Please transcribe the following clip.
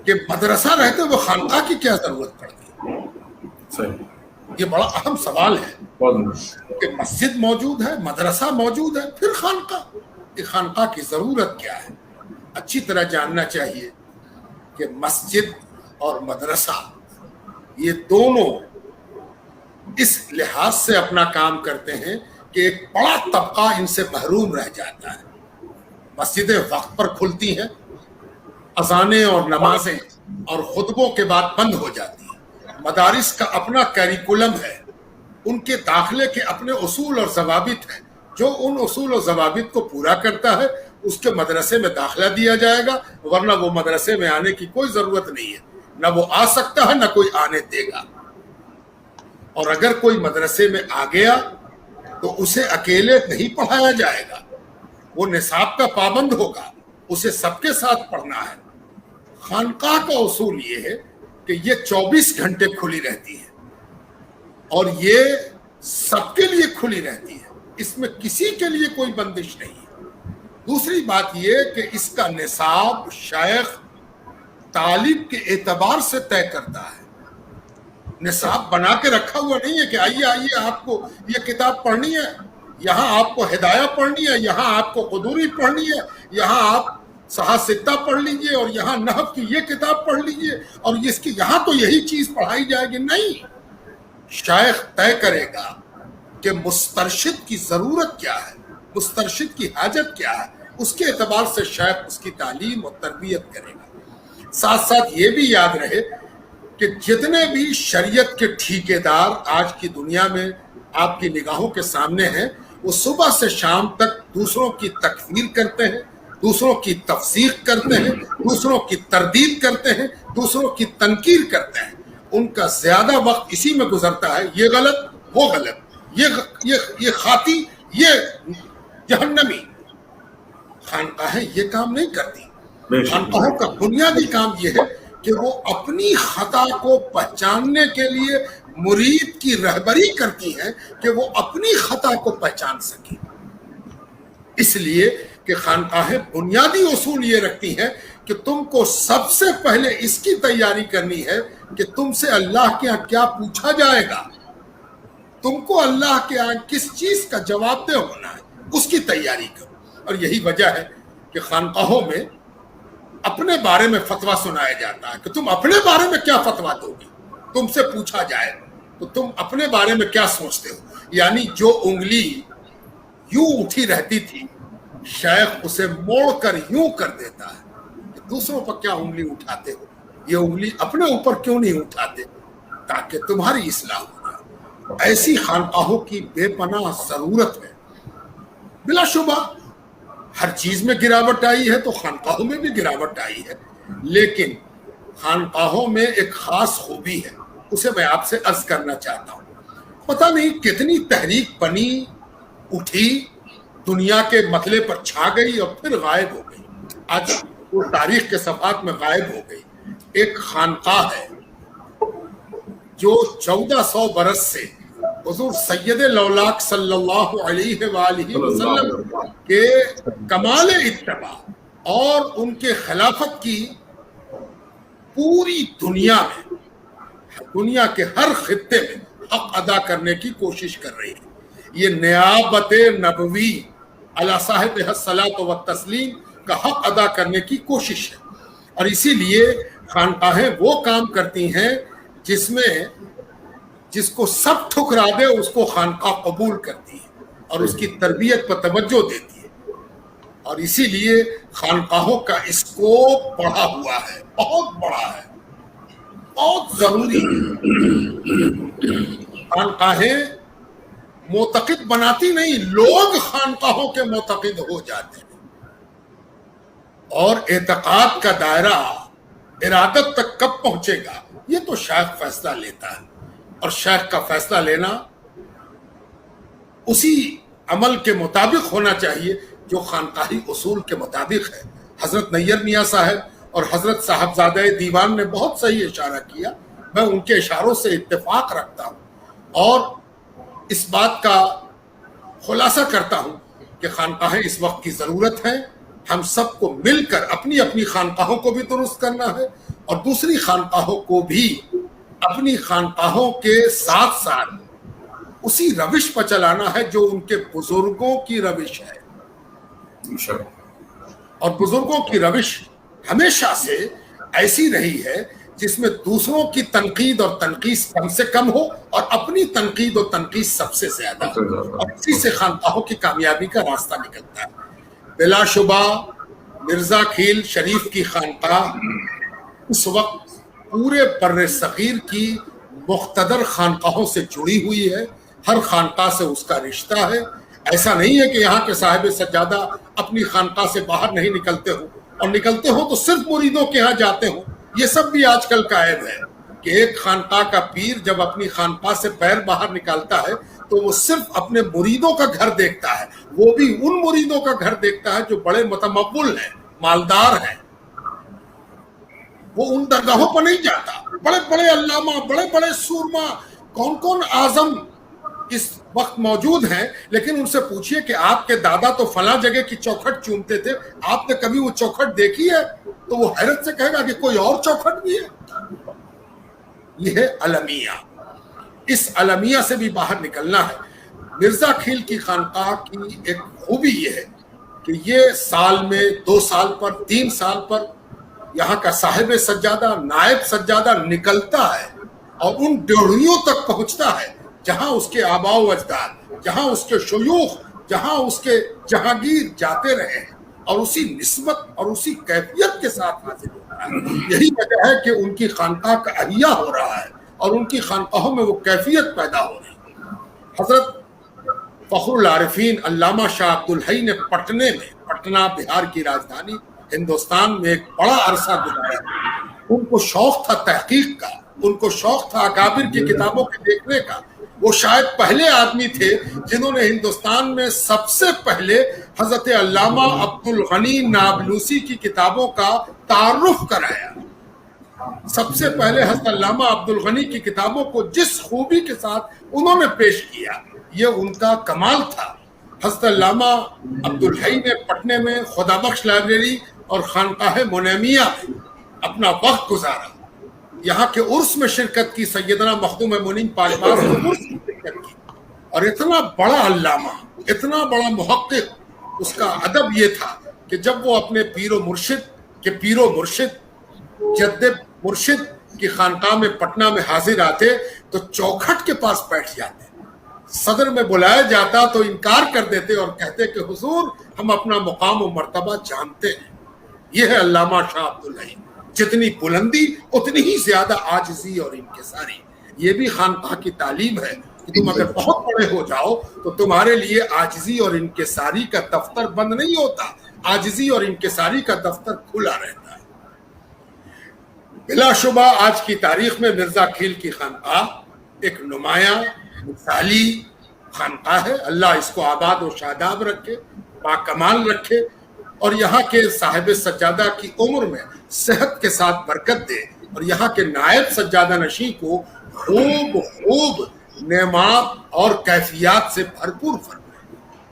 کہ مدرسہ رہتے وہ خانقاہ کی کیا ضرورت پڑتی؟ یہ بڑا اہم سوال ہے کہ مسجد موجود ہے، مدرسہ موجود ہے، پھر خانقاہ، کہ خانقاہ کی ضرورت کیا ہے؟ اچھی طرح جاننا چاہیے کہ مسجد اور مدرسہ یہ دونوں اس لحاظ سے اپنا کام کرتے ہیں کہ ایک بڑا طبقہ ان سے محروم رہ جاتا ہے۔ مسجدیں وقت پر کھلتی ہیں، اذانیں اور نمازیں اور خطبوں کے بعد بند ہو جاتی ہیں۔ مدارس کا اپنا کیریکولم ہے، ان کے داخلے کے اپنے اصول اور ضوابط ہیں، جو ان اصول اور ضوابط کو پورا کرتا ہے اس کے مدرسے میں داخلہ دیا جائے گا، ورنہ وہ مدرسے میں آنے کی کوئی ضرورت نہیں ہے، نہ وہ آ سکتا ہے نہ کوئی آنے دے گا۔ اور اگر کوئی مدرسے میں آ گیا تو اسے اکیلے نہیں پڑھایا جائے گا، وہ نصاب کا پابند ہوگا، اسے سب کے ساتھ پڑھنا ہے۔ خانقاہ کا اصول یہ ہے کہ یہ 24 گھنٹے کھلی رہتی ہے اور یہ سب کے لیے کھلی رہتی ہے، اس میں کسی کے لیے کوئی بندش نہیں ہے۔ دوسری بات یہ کہ اس کا نصاب شیخ طالب کے اعتبار سے طے کرتا ہے، نصاب بنا کے رکھا ہوا نہیں ہے کہ آئیے آپ کو یہ کتاب پڑھنی ہے، یہاں آپ کو ہدایہ پڑھنی ہے، یہاں آپ کو قدوری پڑھنی ہے، یہاں آپ صحاح ستہ پڑھ لیجئے اور یہاں نحو کی یہ کتاب پڑھ لیجئے اور اس کی یہاں تو یہی چیز پڑھائی جائے گی۔ نہیں، شیخ طے کرے گا کہ مسترشد کی ضرورت کیا ہے، مسترشد کی حاجت کیا ہے، اس کے اعتبار سے شیخ اس کی تعلیم اور تربیت کرے گا۔ ساتھ ساتھ یہ بھی یاد رہے کہ جتنے بھی شریعت کے ٹھیکیدار آج کی دنیا میں آپ کی نگاہوں کے سامنے ہیں، وہ صبح سے شام تک دوسروں کی تکفیر کرتے ہیں، دوسروں کی تفسیق کرتے ہیں، دوسروں کی تردید کرتے ہیں، دوسروں کی تنقیر کرتے ہیں۔ ان کا زیادہ وقت اسی میں گزرتا ہے، یہ غلط، وہ غلط، یہ خاطی، یہ جہنمی۔ خانقاہیں یہ کام نہیں کرتی۔ خانقاہوں کا بنیادی کام یہ ہے کہ وہ اپنی خطا کو پہچاننے کے لیے مرید کی رہبری کرتی ہیں کہ وہ اپنی خطا کو پہچان سکے۔ اس لیے کہ خانقاہیں بنیادی اصول یہ رکھتی ہیں کہ تم کو سب سے پہلے اس کی تیاری کرنی ہے کہ تم سے اللہ کے ہاں کیا پوچھا جائے گا، تم کو اللہ کے ہاں کس چیز کا جواب دہ ہونا ہے، اس کی تیاری کرو۔ اور یہی وجہ ہے کہ خانقاہوں میں اپنے بارے میں فتویٰ سنایا جاتا ہے کہ تم اپنے بارے میں کیا فتویٰ دو گی، تم سے پوچھا جائے تو تم اپنے بارے میں کیا سوچتے ہو۔ یعنی جو انگلی یوں اٹھی رہتی تھی، شیخ اسے موڑ کر یوں کر دیتا ہے کہ دوسروں پر کیا انگلی اٹھاتے ہو، یہ انگلی اپنے اوپر کیوں نہیں اٹھاتے تاکہ تمہاری اصلاح ہو جائے۔ ایسی خانقاہوں کی بے پناہ ضرورت ہے۔ بلا شبہ ہر چیز میں گراوٹ آئی ہے تو خانقاہوں میں بھی گراوٹ آئی ہے، لیکن خانقاہوں میں ایک خاص خوبی ہے، اسے میں آپ سے عرض کرنا چاہتا ہوں۔ پتہ نہیں کتنی تحریک بنی، اٹھی، دنیا کے مسئلے پر چھا گئی اور پھر غائب ہو گئی، آج وہ تاریخ کے صفحات میں غائب ہو گئی۔ ایک خانقاہ ہے جو 1400 برس سے حضور سید لولاک صلی اللہ علیہ وآلہ وسلم کے کمال اتباع اور ان کے خلافت کی پوری دنیا میں، دنیا کے ہر خطے میں حق ادا کرنے کی کوشش کر رہی ہے۔ یہ نیابت نبوی علی صاحب الصلاۃ والتسلیم کا حق ادا کرنے کی کوشش ہے، اور اسی لیے خانقاہیں وہ کام کرتی ہیں جس کو سب ٹھکرا دے اس کو خانقاہ قبول کرتی ہے اور اس کی تربیت پر توجہ دیتی ہے۔ اور اسی لیے خانقاہوں کا اسکوپ بڑھا ہوا ہے، بہت بڑا ہے، بہت ضروری ہے۔ خانقاہیں معتقد بناتی نہیں، لوگ خانقاہوں کے معتقد ہو جاتے ہیں، اور اعتقاد کا دائرہ ارادت تک کب پہنچے گا یہ تو شیخ فیصلہ لیتا ہے، اور شیخ کا فیصلہ لینا اسی عمل کے مطابق ہونا چاہیے جو خانقاہی اصول کے مطابق ہے۔ حضرت نیر میاں صاحب اور حضرت صاحبزادہ دیوان نے بہت صحیح اشارہ کیا، میں ان کے اشاروں سے اتفاق رکھتا ہوں اور اس بات کا خلاصہ کرتا ہوں کہ خانقاہیں اس وقت کی ضرورت ہے۔ ہم سب کو مل کر اپنی اپنی خانقاہوں کو بھی درست کرنا ہے اور دوسری خانقاہوں کو بھی اپنی خانقاہوں کے ساتھ ساتھ اسی روش پر چلانا ہے جو ان کے بزرگوں کی روش ہے. اور بزرگوں کی روش ہمیشہ سے ایسی رہی ہے جس میں دوسروں کی تنقید اور تنقید کم سے کم ہو اور اپنی تنقید اور تنقید سب سے زیادہ ہو، اور اسی سے خانقاہوں کی کامیابی کا راستہ نکلتا ہے. بلا شبہ مرزا کھیل شریف کی خانقاہ اس وقت پورے بر صغیر کی مقتدر خانقاہوں سے جڑی ہوئی ہے. ہر خانقاہ سے اس کا رشتہ ہے. ایسا نہیں ہے کہ یہاں کے صاحب سجادہ اپنی خانقاہ سے باہر نہیں نکلتے ہوں، اور نکلتے ہوں تو صرف مریدوں کے ہاں جاتے ہوں. یہ سب بھی آج کل کا عیب ہے کہ ایک خانقاہ کا پیر جب اپنی خانقاہ سے پیر باہر نکالتا ہے تو وہ صرف اپنے مریدوں کا گھر دیکھتا ہے، وہ بھی ان مریدوں کا گھر دیکھتا ہے جو بڑے متمول ہیں، مالدار ہیں. وہ ان درگاہوں پر نہیں جاتا. بڑے بڑے علامہ، بڑے بڑے سورما، کون کون اعظم اس وقت موجود ہیں، لیکن ان سے پوچھئے کہ آپ کے دادا تو فلاں جگہ کی چوکھٹ چومتے تھے، آپ نے کبھی وہ چوکھٹ دیکھی ہے؟ تو وہ حیرت سے کہے گا کہ کوئی اور چوکھٹ بھی ہے. یہ ہے المیہ. اس المیہ سے بھی باہر نکلنا ہے. مرزا کھیل کی خانقاہ کی ایک خوبی یہ ہے کہ یہ سال میں 2 سال پر 3 سال پر یہاں کا صاحب سجادہ، نائب سجادہ نکلتا ہے اور ان ڈیوڑیوں تک پہنچتا ہے جہاں اس کے آباء و اجداد، جہاں اس کے شیوخ، جہاں اس کے جہانگیر جاتے رہے ہیں، اور اسی نسبت اور اسی کیفیت کے ساتھ حاصل ہوتا ہے. یہی وجہ ہے کہ ان کی خانقاہ کا احیاء ہو رہا ہے اور ان کی خانقاہوں میں وہ کیفیت پیدا ہو رہی ہے. حضرت فخر العارفین علامہ شاہ عبد الحی نے پٹنہ بہار کی راجدھانی ہندوستان میں ایک بڑا عرصہ گزارا. ان کو شوق تھا تحقیق کا، ان کو شوق تھا اکابر کی کتابوں کے دیکھنے کا. وہ شاید پہلے آدمی تھے جنہوں نے ہندوستان میں سب سے پہلے حضرت علامہ عبد الغنی نابلوسی کی کتابوں کا تعارف کرایا. سب سے پہلے حضرت علامہ عبد الغنی کی کتابوں کو جس خوبی کے ساتھ انہوں نے پیش کیا، یہ ان کا کمال تھا. حضرت علامہ عبد الحی نے پٹنے میں خدا بخش لائبریری اور خانقاہ منیمیہ میں اپنا وقت گزارا. یہاں کے عرس میں شرکت کی، سیدنا مخدوم منیم پالماس کے عرس میں شرکت کی. اور اتنا بڑا علامہ، اتنا بڑا محقق، اس کا ادب یہ تھا کہ جب وہ اپنے پیر و مرشد جد مرشد کی خانقاہ میں پٹنہ میں حاضر آتے تو چوکھٹ کے پاس بیٹھ جاتے. صدر میں بلایا جاتا تو انکار کر دیتے اور کہتے کہ حضور ہم اپنا مقام و مرتبہ جانتے ہیں. یہ ہے علامہ شاہ عبد الحی. جتنی بلندی اتنی ہی زیادہ عاجزی اور انکساری. یہ بھی خانقاہ کی تعلیم ہے کہ تم اگر بہت بڑے ہو جاؤ تو تمہارے لیے عاجزی اور انکساری کا دفتر بند نہیں ہوتا، عاجزی اور انکساری کا دفتر کھلا رہتا ہے. بلا شبہ آج کی تاریخ میں مرزا کھیل کی خانقاہ ایک نمایاں مثالی خانقاہ ہے. اللہ اس کو آباد و شاداب رکھے، باکمال رکھے، اور یہاں کے صاحب سجادہ کی عمر میں صحت کے ساتھ برکت دے، اور یہاں کے نائب سجادہ نشین کو خوب نعمات اور کیفیات سے بھرپور فرمائے.